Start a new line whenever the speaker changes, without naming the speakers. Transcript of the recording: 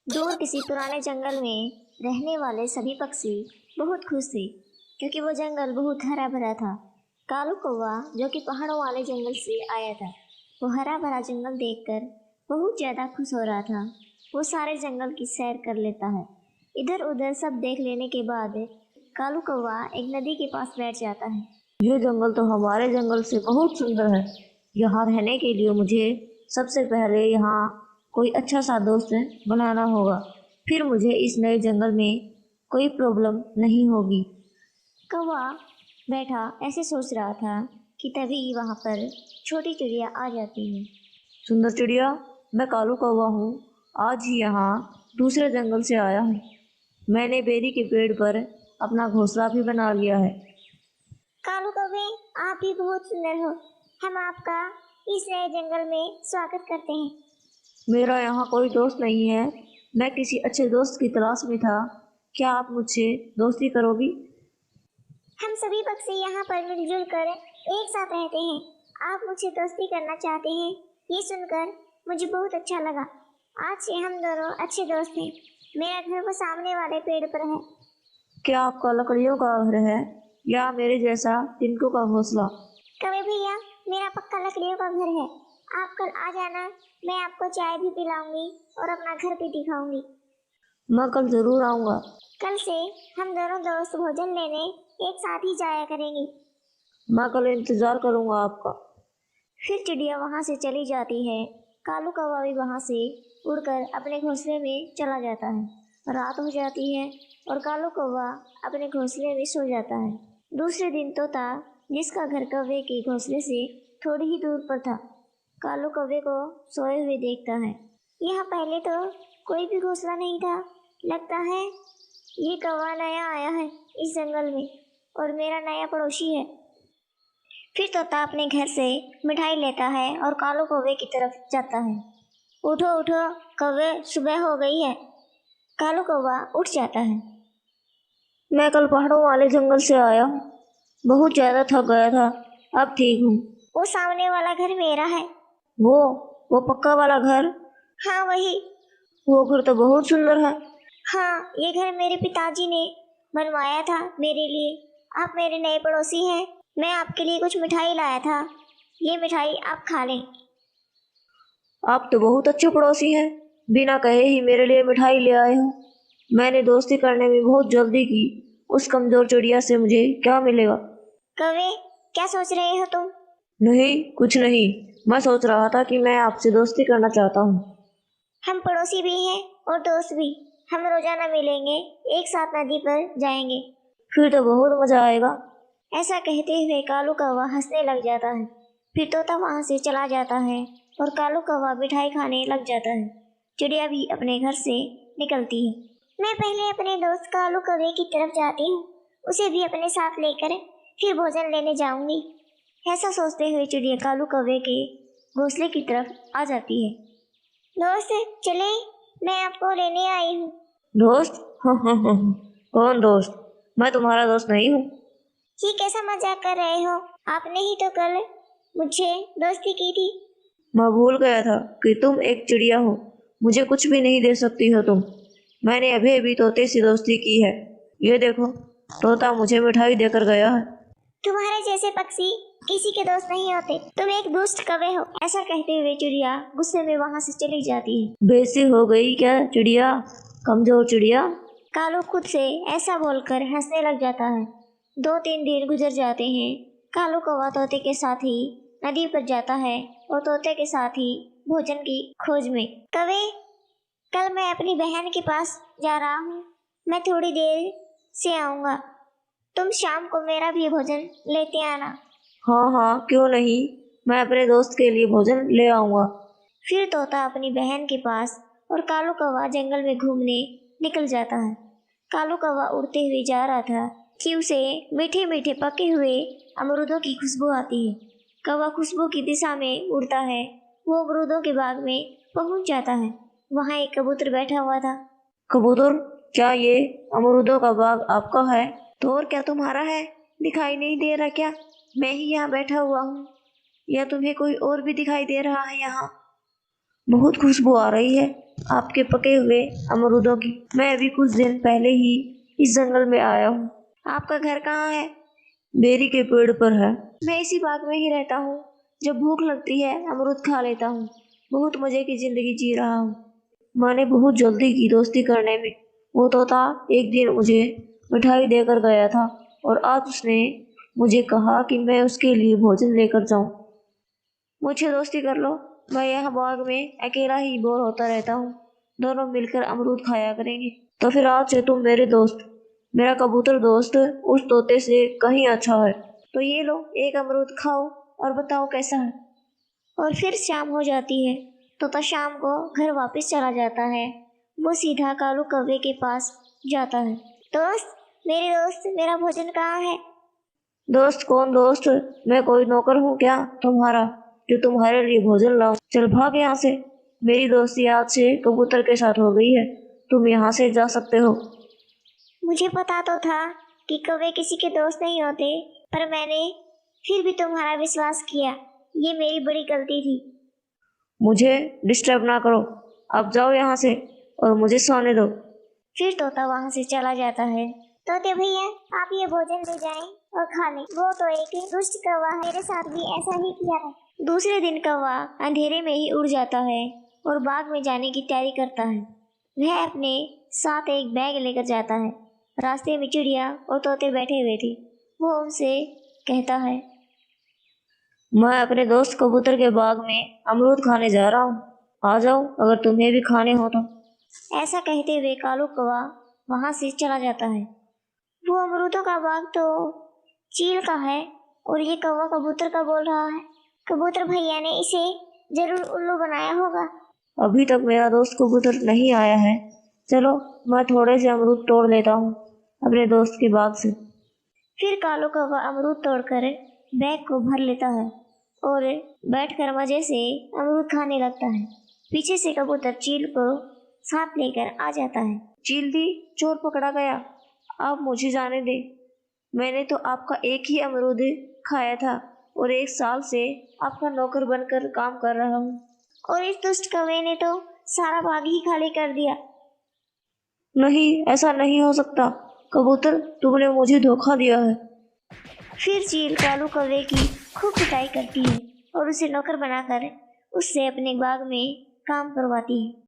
दूर किसी पुराने जंगल में रहने वाले सभी पक्षी बहुत खुश थे क्योंकि वो जंगल बहुत हरा भरा था। कालू कौवा जो कि पहाड़ों वाले जंगल से आया था, वो हरा भरा जंगल देखकर बहुत ज्यादा खुश हो रहा था। वो सारे जंगल की सैर कर लेता है। इधर उधर सब देख लेने के बाद कालू कौवा एक नदी के पास बैठ जाता है।
ये जंगल तो हमारे जंगल से बहुत सुंदर है। यहाँ रहने के लिए मुझे सबसे पहले यहाँ कोई अच्छा सा दोस्त बनाना होगा। फिर मुझे इस नए जंगल में कोई प्रॉब्लम नहीं होगी।
कौवा बैठा ऐसे सोच रहा था कि तभी वहां पर छोटी चिड़िया आ जाती है।
सुंदर चिड़िया, मैं कालू कौवा हूँ। आज ही यहाँ दूसरे जंगल से आया हूँ। मैंने बेरी के पेड़ पर अपना घोंसला भी बना लिया है।
कालू कौवे, आप भी बहुत सुंदर हो। हम आपका इस नए जंगल में स्वागत करते हैं।
मेरा यहाँ कोई दोस्त नहीं है। मैं किसी अच्छे दोस्त की तलाश में था। क्या आप मुझसे दोस्ती करोगी?
हम सभी पक्षी यहाँ पर मिलजुल कर एक साथ रहते हैं। आप मुझसे दोस्ती करना चाहते हैं, ये सुनकर मुझे बहुत अच्छा लगा। आज से हम दोनों अच्छे दोस्त हैं। मेरा घर वो सामने वाले पेड़ पर है।
क्या आपका लकड़ियों का घर है या मेरे जैसा तिनकों का घोंसला?
कभी भैया, मेरा पक्का लकड़ियों का घर है। आप कल आ जाना, मैं आपको चाय भी पिलाऊंगी और अपना घर भी दिखाऊंगी।
मैं कल जरूर आऊँगा।
कल से हम दोनों दोस्त भोजन लेने एक साथ ही जाया करेंगे।
मैं कल इंतजार करूँगा आपका।
फिर चिड़िया वहां से चली जाती है। कालू कौवा भी वहां से उड़कर अपने घोंसले में चला जाता है। रात हो जाती है और कालू कौवा अपने घोंसले में सो जाता है। दूसरे दिन तोता, जिसका घर कौवे के घोंसले से थोड़ी ही दूर पर था, कालू कौवे को सोए हुए देखता है। यहाँ पहले तो कोई भी घोंसला नहीं था। लगता है ये कौवा नया आया है इस जंगल में और मेरा नया पड़ोसी है। फिर तोता अपने घर से मिठाई लेता है और कालू कौवे की तरफ जाता है। उठो उठो कौवे, सुबह हो गई है। कालू कौवा उठ जाता है।
मैं कल पहाड़ों वाले जंगल से आया हूँ। बहुत ज़्यादा थक गया था। अब ठीक हूँ।
वो सामने वाला घर मेरा है।
वो वो पक्का वाला घर?
हाँ वही।
वो घर तो बहुत सुंदर है।
हाँ, ये घर मेरे पिताजी ने बनवाया था मेरे लिए। आप मेरे नए पड़ोसी हैं। मैं आपके लिए कुछ मिठाई लाया था। ये मिठाई आप खा लें।
आप तो बहुत अच्छे पड़ोसी हैं। बिना कहे ही मेरे लिए मिठाई ले आए हो। मैंने दोस्ती करने में बहुत जल्दी की। उस कमजोर चिड़िया से मुझे क्या मिलेगा?
कौवे, क्या सोच रहे हो तुम?
नहीं, कुछ नहीं। मैं सोच रहा था कि मैं आपसे दोस्ती करना चाहता हूँ।
हम पड़ोसी भी हैं और दोस्त भी। हम रोजाना मिलेंगे, एक साथ नदी पर जाएंगे।
फिर तो बहुत मजा आएगा।
ऐसा कहते हुए कालू कौवा हंसने लग जाता है। फिर तोता वहां से चला जाता है और कालू कौवा मिठाई खाने लग जाता है। चिड़िया भी अपने घर से निकलती है। मैं पहले अपने दोस्त कालू कौवे की तरफ जाती हूँ। उसे भी अपने साथ लेकर फिर भोजन लेने जाऊंगी। ऐसा सोचते हुए चिड़िया कालू कौवे के घोंसले की तरफ आ जाती है। दोस्त चले, मैं आपको लेने आई हूँ।
दोस्त? कौन दोस्त? मैं तुम्हारा दोस्त नहीं हूँ।
ये कैसा मजाक कर रहे हो? आपने ही तो कल मुझे दोस्ती की थी।
मैं भूल गया था कि तुम एक चिड़िया हो। मुझे कुछ भी नहीं दे सकती हो तुम। मैंने अभी अभी तोते से दोस्ती की है। ये देखो, तोता मुझे मिठाई देकर गया है।
तुम्हारे जैसे पक्षी किसी के दोस्त नहीं होते। तुम एक दुष्ट कौवे हो। ऐसा कहते हुए चिड़िया गुस्से में वहां से चली जाती है।
बेइज्जती हो गई क्या चिड़िया? कमजोर चिड़िया।
कालू खुद से ऐसा बोलकर हंसने लग जाता है। 2-3 दिन गुजर जाते हैं। कालू कौवा तोते के साथ ही नदी पर जाता है और तोते के साथ ही भोजन की खोज में। कौवे, कल मैं अपनी बहन के पास जा रहा हूँ। मैं थोड़ी देर से आऊँगा। तुम शाम को मेरा भी भोजन लेते आना।
हाँ हाँ, क्यों नहीं। मैं अपने दोस्त के लिए भोजन ले आऊँगा।
फिर तोता अपनी बहन के पास और कालू कौवा जंगल में घूमने निकल जाता है। कालू कौवा उड़ते हुए जा रहा था कि उसे मीठे मीठे पके हुए अमरूदों की खुशबू आती है। कौवा खुशबू की दिशा में उड़ता है। वो अमरूदों के बाग में पहुंच जाता है। वहाँ एक कबूतर बैठा हुआ था।
कबूतर, क्या ये अमरूदों का बाग आपका है? तो और क्या तुम्हारा है? दिखाई नहीं दे रहा क्या? मैं ही यहाँ बैठा हुआ हूँ या तुम्हें कोई और भी दिखाई दे रहा है यहाँ? बहुत खुशबू आ रही है आपके पके हुए अमरूदों की। मैं अभी कुछ दिन पहले ही इस जंगल में आया हूँ।
आपका घर कहाँ है?
बेरी के पेड़ पर है।
मैं इसी बाग में ही रहता हूँ। जब भूख लगती है अमरूद खा लेता हूँ। बहुत मजे की जिंदगी जी रहा हूँ।
मैंने बहुत जल्दी की दोस्ती करने में। वो तोता एक दिन मुझे मिठाई देकर गया था और आज उसने मुझे कहा कि मैं उसके लिए भोजन लेकर जाऊं।
मुझे दोस्ती कर लो। मैं यहाँ बाग में अकेला ही बोर होता रहता हूँ। दोनों मिलकर अमरूद खाया करेंगे।
तो फिर आज से तुम मेरे दोस्त। मेरा कबूतर दोस्त उस तोते से कहीं अच्छा है।
तो ये लो, एक अमरूद खाओ और बताओ कैसा है। और फिर शाम हो जाती है। तोता शाम को घर वापस चला जाता है। वो सीधा कालू कौवे के पास जाता है। दोस्त, मेरे दोस्त, मेरा भोजन कहाँ है?
दोस्त? कौन दोस्त? मैं कोई नौकर हूँ क्या तुम्हारा जो तुम्हारे लिए भोजन लाऊं? चल भाग यहाँ से। मेरी दोस्ती आज से कबूतर के साथ हो गई है। तुम यहाँ से जा सकते हो।
मुझे पता तो था कि कौवे किसी के दोस्त नहीं होते, पर मैंने फिर भी तुम्हारा विश्वास किया। ये मेरी बड़ी गलती थी।
मुझे डिस्टर्ब ना करो। अब जाओ यहाँ से और मुझे सोने दो।
फिर तोता वहां से चला जाता है। तोते भैया, आप ये भोजन ले जाएं और खा लें। वो तो एक दुष्ट कौवा है, मेरे साथ भी ऐसा ही किया है। दूसरे दिन कौवा अंधेरे में ही उड़ जाता है और बाग में जाने की तैयारी करता है। वह अपने साथ एक बैग लेकर जाता है। रास्ते में चिड़िया और तोते बैठे हुए थे। वो उनसे कहता है,
मैं अपने दोस्त कबूतर के बाग में अमरूद खाने जा रहा हूँ। आ जाओ अगर तुम्हें भी खाने हो तो।
ऐसा कहते हुए कालू कौवा वहां से चला जाता है। वो अमरूदों का बाग तो चील का है और ये कौवा कबूतर का बोल रहा है। कबूतर भैया ने इसे जरूर उल्लू बनाया होगा।
अभी तक मेरा दोस्त कबूतर नहीं आया है। चलो मैं थोड़े से अमरूद तोड़ लेता हूँ अपने दोस्त के बाग से।
फिर कालू कौवा अमरूद तोड़कर बैग को भर लेता है और बैठकर मजे से अमरूद खाने लगता है। पीछे से कबूतर चील को साथ लेकर आ जाता है।
चील दी, चोर पकड़ा गया। आप मुझे जाने दे। मैंने तो आपका एक ही अमरूद खाया था और 1 साल से आपका नौकर बनकर काम कर रहा हूँ।
और इस दुष्ट कौवे ने तो सारा बाग ही खाली कर दिया।
नहीं, ऐसा नहीं हो सकता। कबूतर, तुमने मुझे धोखा दिया है।
फिर चील कालू कौवे की खूब पिटाई करती है और उसे नौकर बनाकर उससे अपने बाग में काम करवाती है।